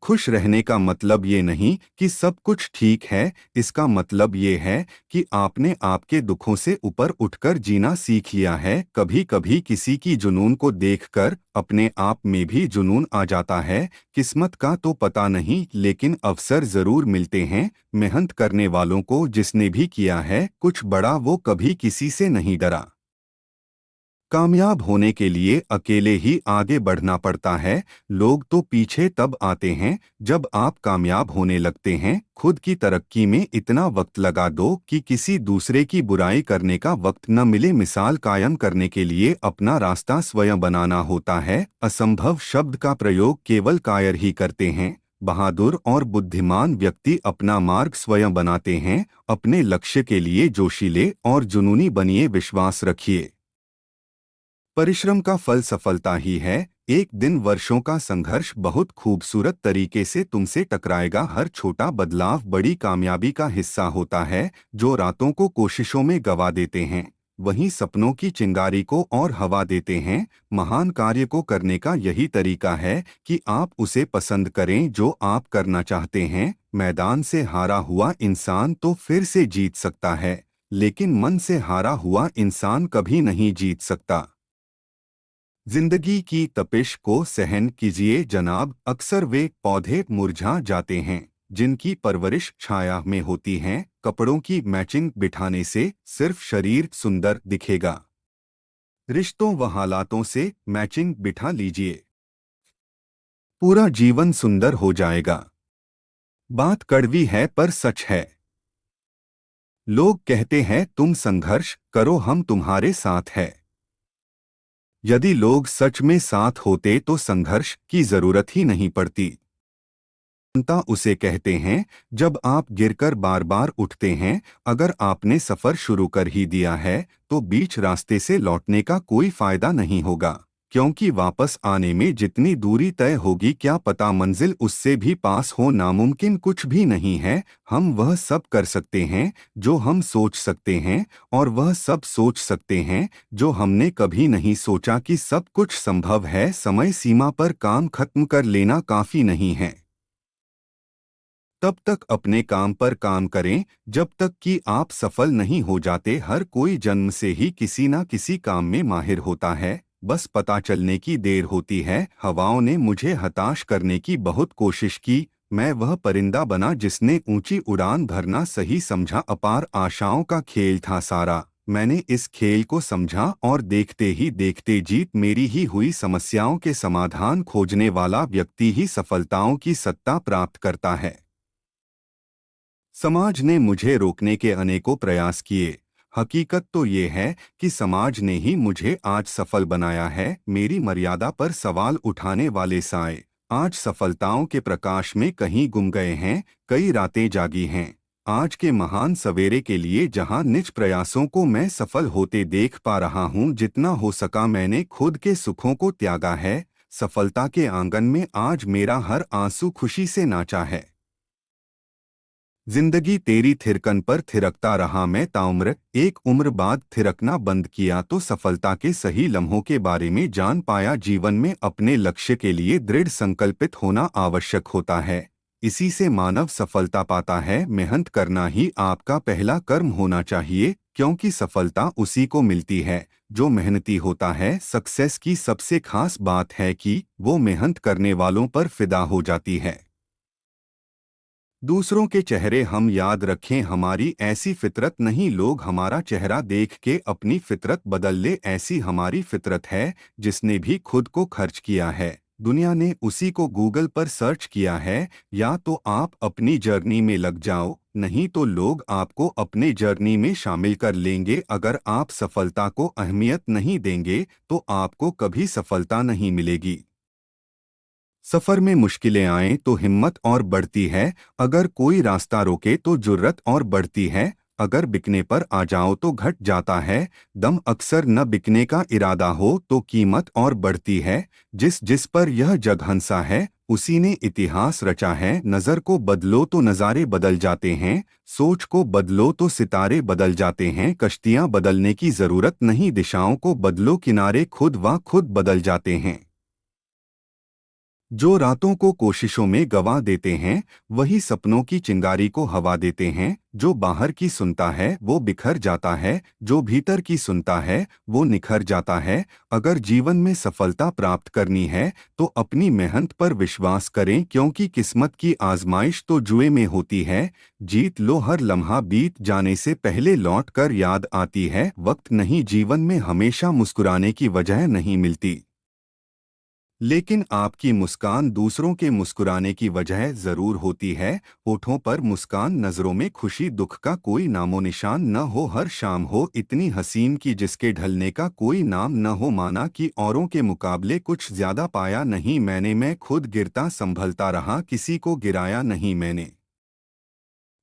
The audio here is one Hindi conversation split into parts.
खुश रहने का मतलब ये नहीं कि सब कुछ ठीक है, इसका मतलब ये है कि आपने आपके दुखों से ऊपर उठकर जीना सीख लिया है। कभी कभी किसी की जुनून को देखकर अपने आप में भी जुनून आ जाता है। किस्मत का तो पता नहीं, लेकिन अवसर जरूर मिलते हैं। मेहनत करने वालों को जिसने भी किया है कुछ बड़ा, वो कभी किसी से नहीं डरा। कामयाब होने के लिए अकेले ही आगे बढ़ना पड़ता है। लोग तो पीछे तब आते हैं जब आप कामयाब होने लगते हैं। खुद की तरक्की में इतना वक्त लगा दो कि किसी दूसरे की बुराई करने का वक्त न मिले। मिसाल कायम करने के लिए अपना रास्ता स्वयं बनाना होता है। असंभव शब्द का प्रयोग केवल कायर ही करते हैं। बहादुर और बुद्धिमान व्यक्ति अपना मार्ग स्वयं बनाते हैं। अपने लक्ष्य के लिए जोशीले और जुनूनी बनिए, विश्वास रखिए। परिश्रम का फल सफलता ही है। एक दिन वर्षों का संघर्ष बहुत खूबसूरत तरीके से तुमसे टकराएगा। हर छोटा बदलाव बड़ी कामयाबी का हिस्सा होता है। जो रातों को कोशिशों में गवा देते हैं, वहीं सपनों की चिंगारी को और हवा देते हैं। महान कार्य को करने का यही तरीका है कि आप उसे पसंद करें जो आप करना चाहते हैं। मैदान से हारा हुआ इंसान तो फिर से जीत सकता है, लेकिन मन से हारा हुआ इंसान कभी नहीं जीत सकता। जिंदगी की तपिश को सहन कीजिए जनाब। अक्सर वे पौधे मुरझा जाते हैं जिनकी परवरिश छाया में होती है। कपड़ों की मैचिंग बिठाने से सिर्फ शरीर सुंदर दिखेगा। रिश्तों व हालातों से मैचिंग बिठा लीजिए, पूरा जीवन सुंदर हो जाएगा। बात कड़वी है पर सच है। लोग कहते हैं तुम संघर्ष करो, हम तुम्हारे साथ हैं। यदि लोग सच में साथ होते तो संघर्ष की जरूरत ही नहीं पड़ती। जनता उसे कहते हैं जब आप गिरकर बार बार उठते हैं। अगर आपने सफर शुरू कर ही दिया है तो बीच रास्ते से लौटने का कोई फायदा नहीं होगा, क्योंकि वापस आने में जितनी दूरी तय होगी क्या पता मंजिल उससे भी पास हो। नामुमकिन कुछ भी नहीं है। हम वह सब कर सकते हैं जो हम सोच सकते हैं, और वह सब सोच सकते हैं जो हमने कभी नहीं सोचा कि सब कुछ संभव है। समय सीमा पर काम खत्म कर लेना काफी नहीं है। तब तक अपने काम पर काम करें जब तक कि आप सफल नहीं हो जाते। हर कोई जन्म से ही किसी न किसी काम में माहिर होता है, बस पता चलने की देर होती है। हवाओं ने मुझे हताश करने की बहुत कोशिश की। मैं वह परिंदा बना जिसने ऊंची उड़ान भरना सही समझा। अपार आशाओं का खेल था सारा। मैंने इस खेल को समझा और देखते ही देखते जीत मेरी ही हुई। समस्याओं के समाधान खोजने वाला व्यक्ति ही सफलताओं की सत्ता प्राप्त करता है। समाज ने मुझे रोकने के अनेकों प्रयास किए। हकीकत तो ये है कि समाज ने ही मुझे आज सफल बनाया है। मेरी मर्यादा पर सवाल उठाने वाले साए आज सफलताओं के प्रकाश में कहीं गुम गए हैं। कई रातें जागी हैं आज के महान सवेरे के लिए, जहां निज प्रयासों को मैं सफल होते देख पा रहा हूं। जितना हो सका मैंने खुद के सुखों को त्यागा है। सफलता के आंगन में आज मेरा हर आंसू खुशी से नाचा है। जिंदगी तेरी थिरकन पर थिरकता रहा मैं ताउम्र। एक उम्र बाद थिरकना बंद किया तो सफलता के सही लम्हों के बारे में जान पाया। जीवन में अपने लक्ष्य के लिए दृढ़ संकल्पित होना आवश्यक होता है। इसी से मानव सफलता पाता है। मेहनत करना ही आपका पहला कर्म होना चाहिए, क्योंकि सफलता उसी को मिलती है जो मेहनती होता है। सक्सेस की सबसे खास बात है कि वो मेहनत करने वालों पर फिदा हो जाती है। दूसरों के चेहरे हम याद रखें, हमारी ऐसी फितरत नहीं। लोग हमारा चेहरा देख के अपनी फितरत बदल ले, ऐसी हमारी फितरत है। जिसने भी खुद को खर्च किया है दुनिया ने उसी को गूगल पर सर्च किया है। या तो आप अपनी जर्नी में लग जाओ, नहीं तो लोग आपको अपने जर्नी में शामिल कर लेंगे। अगर आप सफलता को अहमियत नहीं देंगे तो आपको कभी सफलता नहीं मिलेगी। सफर में मुश्किलें आएं तो हिम्मत और बढ़ती है। अगर कोई रास्ता रोके तो जुर्रत और बढ़ती है। अगर बिकने पर आ जाओ तो घट जाता है दम। अक्सर न बिकने का इरादा हो तो कीमत और बढ़ती है। जिस जिस पर यह जग हंसा है उसी ने इतिहास रचा है। नज़र को बदलो तो नज़ारे बदल जाते हैं, सोच को बदलो तो सितारे बदल जाते हैं। कश्तियाँ बदलने की ज़रूरत नहीं, दिशाओं को बदलो किनारे खुद व खुद बदल जाते हैं। जो रातों को कोशिशों में गवा देते हैं वही सपनों की चिंगारी को हवा देते हैं। जो बाहर की सुनता है वो बिखर जाता है, जो भीतर की सुनता है वो निखर जाता है। अगर जीवन में सफलता प्राप्त करनी है तो अपनी मेहनत पर विश्वास करें, क्योंकि किस्मत की आजमाइश तो जुए में होती है। जीत लो हर लम्हा बीत जाने से पहले लौट कर याद आती है। वक्त नहीं, जीवन में हमेशा मुस्कुराने की वजह नहीं मिलती, लेकिन आपकी मुस्कान दूसरों के मुस्कुराने की वजह जरूर होती है। होठों पर मुस्कान, नजरों में खुशी, दुख का कोई नामो निशान न हो, हर शाम हो इतनी हसीन की जिसके ढलने का कोई नाम न हो। माना कि औरों के मुकाबले कुछ ज्यादा पाया नहीं मैंने, मैं खुद गिरता संभलता रहा, किसी को गिराया नहीं मैंने।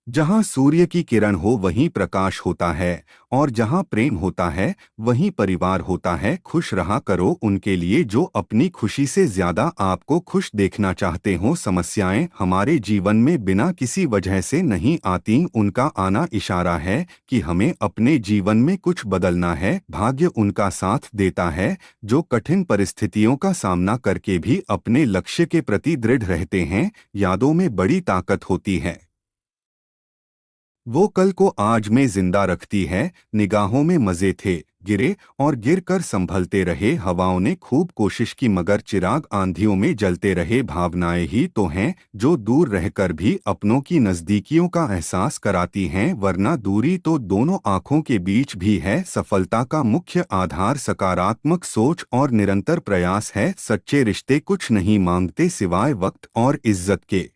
जहाँ सूर्य की किरण हो वहीं प्रकाश होता है, और जहाँ प्रेम होता है वहीं परिवार होता है। खुश रहा करो उनके लिए जो अपनी खुशी से ज्यादा आपको खुश देखना चाहते हो। समस्याएं हमारे जीवन में बिना किसी वजह से नहीं आती, उनका आना इशारा है कि हमें अपने जीवन में कुछ बदलना है। भाग्य उनका साथ देता है जो कठिन परिस्थितियों का सामना करके भी अपने लक्ष्य के प्रति दृढ़ रहते हैं। यादों में बड़ी ताकत होती है, वो कल को आज में जिंदा रखती है। निगाहों में मजे थे, गिरे और गिर कर संभलते रहे। हवाओं ने खूब कोशिश की मगर चिराग आंधियों में जलते रहे। भावनाएं ही तो हैं जो दूर रहकर भी अपनों की नजदीकियों का एहसास कराती हैं, वरना दूरी तो दोनों आंखों के बीच भी है। सफलता का मुख्य आधार सकारात्मक सोच और निरंतर प्रयास है। सच्चे रिश्ते कुछ नहीं मांगते सिवाय वक्त और इज्जत के।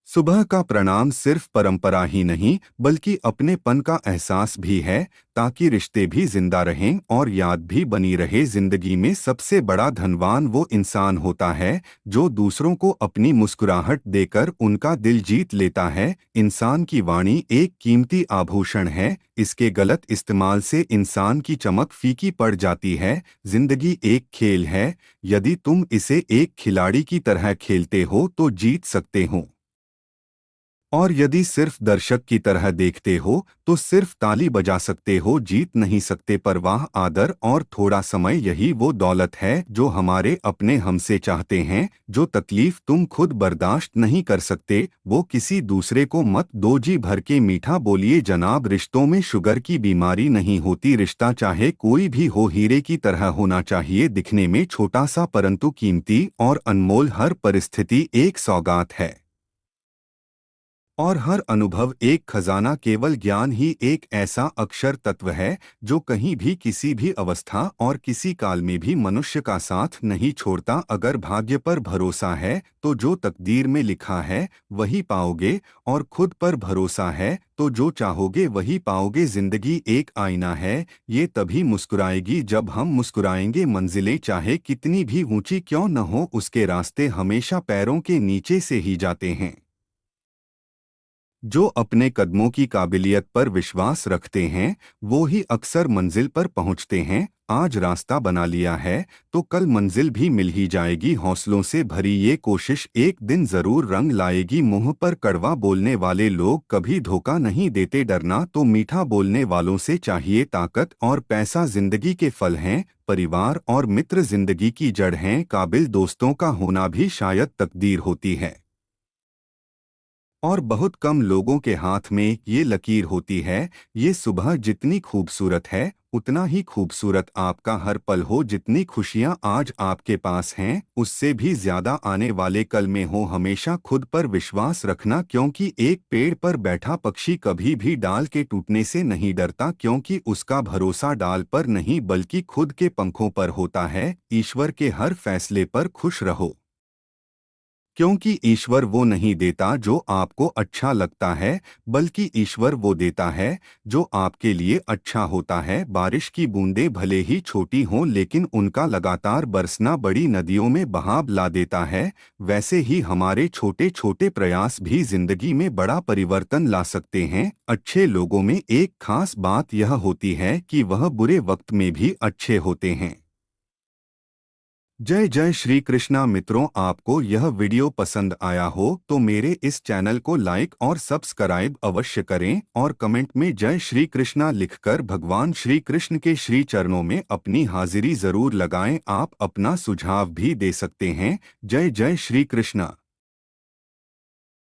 सुबह का प्रणाम सिर्फ परंपरा ही नहीं बल्कि अपनेपन का एहसास भी है, ताकि रिश्ते भी जिंदा रहें और याद भी बनी रहे। जिंदगी में सबसे बड़ा धनवान वो इंसान होता है जो दूसरों को अपनी मुस्कुराहट देकर उनका दिल जीत लेता है। इंसान की वाणी एक कीमती आभूषण है, इसके गलत इस्तेमाल से इंसान की चमक फीकी पड़ जाती है। जिंदगी एक खेल है, यदि तुम इसे एक खिलाड़ी की तरह खेलते हो तो जीत सकते हो, और यदि सिर्फ दर्शक की तरह देखते हो तो सिर्फ ताली बजा सकते हो, जीत नहीं सकते। परवाह, आदर और थोड़ा समय, यही वो दौलत है जो हमारे अपने हमसे चाहते हैं। जो तकलीफ तुम खुद बर्दाश्त नहीं कर सकते वो किसी दूसरे को मत दो। जी भर के मीठा बोलिए जनाब, रिश्तों में शुगर की बीमारी नहीं होती। रिश्ता चाहे कोई भी हो हीरे की तरह होना चाहिए, दिखने में छोटा सा परंतु कीमती और अनमोल। हर परिस्थिति एक सौगात है और हर अनुभव एक खजाना। केवल ज्ञान ही एक ऐसा अक्षर तत्व है जो कहीं भी किसी भी अवस्था और किसी काल में भी मनुष्य का साथ नहीं छोड़ता। अगर भाग्य पर भरोसा है तो जो तकदीर में लिखा है वही पाओगे, और खुद पर भरोसा है तो जो चाहोगे वही पाओगे। जिंदगी एक आईना है, ये तभी मुस्कुराएगी जब हम मुस्कुराएंगे। मंजिलें चाहे कितनी भी ऊंची क्यों न हो, उसके रास्ते हमेशा पैरों के नीचे से ही जाते हैं। जो अपने कदमों की काबिलियत पर विश्वास रखते हैं वो ही अक्सर मंजिल पर पहुंचते हैं। आज रास्ता बना लिया है तो कल मंजिल भी मिल ही जाएगी। हौसलों से भरी ये कोशिश एक दिन जरूर रंग लाएगी। मुंह पर कड़वा बोलने वाले लोग कभी धोखा नहीं देते, डरना तो मीठा बोलने वालों से चाहिए। ताकत और पैसा जिंदगी के फल हैं, परिवार और मित्र जिंदगी की जड़ हैं। काबिल दोस्तों का होना भी शायद तकदीर होती है, और बहुत कम लोगों के हाथ में ये लकीर होती है। ये सुबह जितनी खूबसूरत है उतना ही खूबसूरत आपका हर पल हो। जितनी खुशियां आज आपके पास हैं उससे भी ज्यादा आने वाले कल में हो। हमेशा खुद पर विश्वास रखना, क्योंकि एक पेड़ पर बैठा पक्षी कभी भी डाल के टूटने से नहीं डरता, क्योंकि उसका भरोसा डाल पर नहीं बल्कि खुद के पंखों पर होता है। ईश्वर के हर फैसले पर खुश रहो, क्योंकि ईश्वर वो नहीं देता जो आपको अच्छा लगता है, बल्कि ईश्वर वो देता है जो आपके लिए अच्छा होता है। बारिश की बूंदें भले ही छोटी हों लेकिन उनका लगातार बरसना बड़ी नदियों में बहाव ला देता है। वैसे ही हमारे छोटे छोटे प्रयास भी जिंदगी में बड़ा परिवर्तन ला सकते हैं। अच्छे लोगों में एक खास बात यह होती है कि वह बुरे वक्त में भी अच्छे होते हैं। जय जय श्री कृष्णा। मित्रों, आपको यह वीडियो पसंद आया हो तो मेरे इस चैनल को लाइक और सब्सक्राइब अवश्य करें और कमेंट में जय श्री कृष्णा लिखकर भगवान श्री कृष्ण के श्री चरणों में अपनी हाजिरी जरूर लगाएं। आप अपना सुझाव भी दे सकते हैं। जय जय श्री कृष्णा।